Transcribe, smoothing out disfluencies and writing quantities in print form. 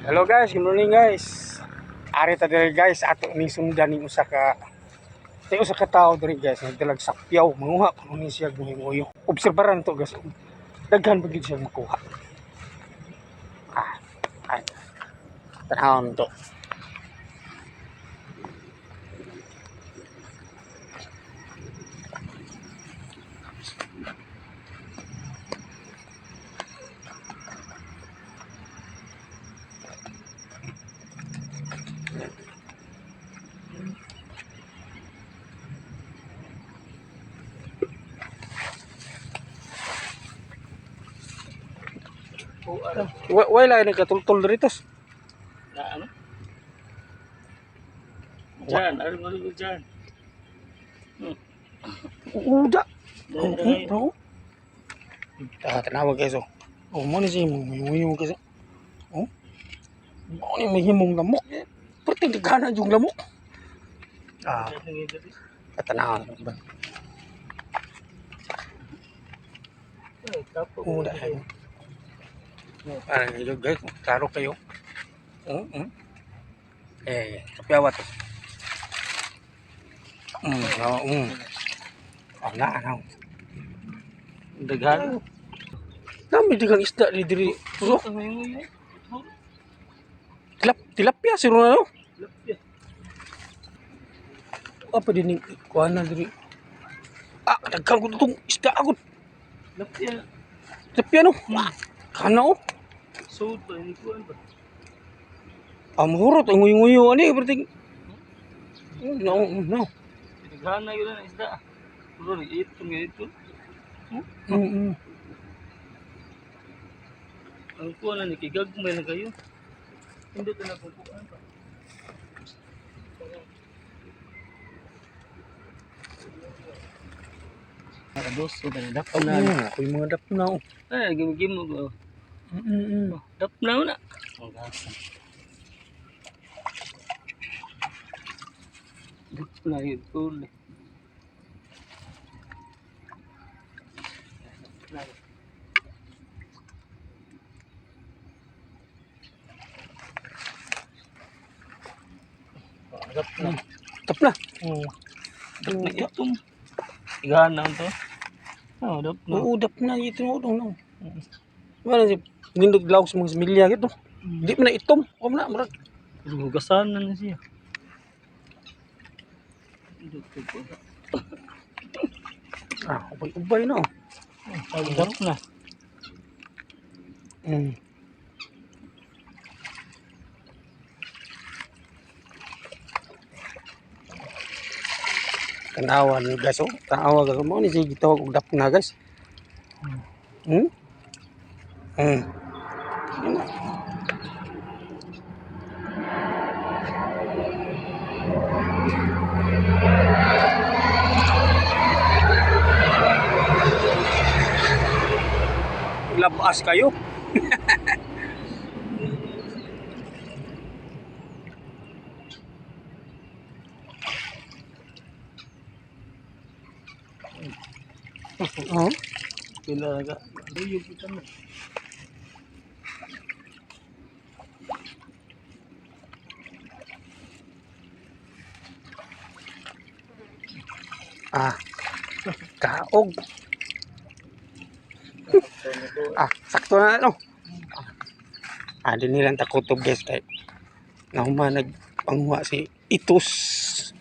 Hello guys, good morning guys. Ari ta diri guys, ato ning sundan ning usa ka tao diri guys, nagdalag sakyaw, manguha kuno ni siya guminguyo. Obserbaran to guys. Daghan pagid siya makuha. Ah, ay. Tanawon to. Wala nagkatultol dito. Na ano? Diyan, ano dyan? Uda. Dahil Oh. Tanawag guys oh. Oh, mo ni si mo guys. Oh. Mo ni may himong lamok. Perting daghan yung lamok. Ah, tanawon ba. Uda. Ano yun guys, klaro kayo. Kapiyawat. Ano. daghan. Dami digang isda ni diri. So, tilapia si Ronaldo. Apa din kuha na diri? Ah, daghan ko itong isda agad. Tilapia no? Kana oh. Suot pa, hindi ko ano ba? Mahurot, ang nguyo-nguyo. Ano yung berarti? No. Daghan na yun ang isda. Puro nag-iitong ganito. Ang kuha na nakigagmay na kayo. Hindi ka na kumpuan pa. Dos, so dap na. Ako yung mga dap na. Ay, gimigim mo. Dap na na. Ang gasa. Dap na yun. Tuloy. Dap na. Dap na. Dap na itong. Igahan na ito. Oh, dap na. Oo, dap na. Ito no. Wala si nindog laos mga similya gitu. Di man na itom. Huwag na, marag. Hugasan na siya. Ubay na. Dap na. Tanawan guys oh. Tanawa guys. Mo ni sige tawag og dap na guys. Labas kayo. Oh. Pila ka. Ayun kita mo. Kaog. Sakto na no. Di nilang takutob guys kay nahuman nagpanghuwa si Itus.